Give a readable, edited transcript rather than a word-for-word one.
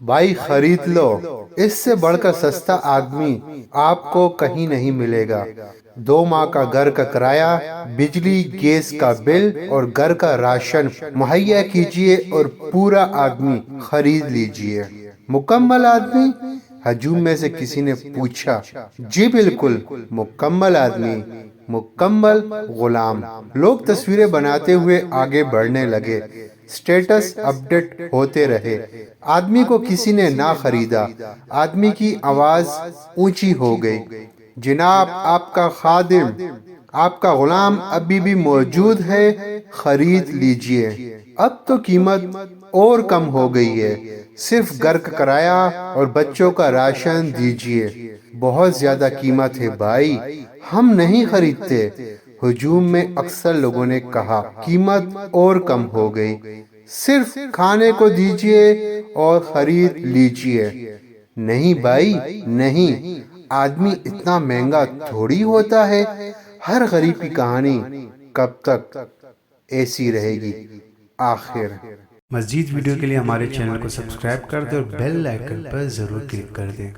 بھائی خرید لو، اس سے بڑھ کر سستا آدمی آپ کو کہیں نہیں ملے گا۔ 2 ماہ کا گھر کا کرایہ، بجلی گیس کا بل اور گھر کا راشن مہیا کیجئے اور پورا آدمی خرید لیجئے۔ مکمل آدمی؟ ہجوم میں سے کسی نے پوچھا۔ جی بالکل، مکمل آدمی، مکمل غلام۔ لوگ تصویریں بناتے ہوئے آگے بڑھنے لگے، سٹیٹس اپڈیٹ ہوتے رہے۔ آدمی کو کسی نے نہ خریدا۔ آدمی کی آواز اونچی ہو گئی، جناب آپ کا خادم، آپ کا غلام ابھی بھی موجود ہے، خرید لیجئے۔ اب تو قیمت اور کم ہو گئی ہے، صرف گھر کا کرایہ اور بچوں کا راشن دیجئے۔ بہت زیادہ قیمت ہے بھائی، ہم نہیں خریدتے۔ ہجوم میں اکثر لوگوں نے کہا، قیمت اور کم ہو گئی، صرف کھانے کو دیجئے اور خرید لیجئے۔ نہیں بھائی نہیں، آدمی اتنا مہنگا تھوڑی ہوتا ہے۔ ہر غریب کی کہانی کب تک ایسی رہے گی؟ آخر مزید ویڈیو کے لیے ہمارے چینل کو سبسکرائب کر دیں اور بیل آئیکن پر ضرور کلک کر دیں۔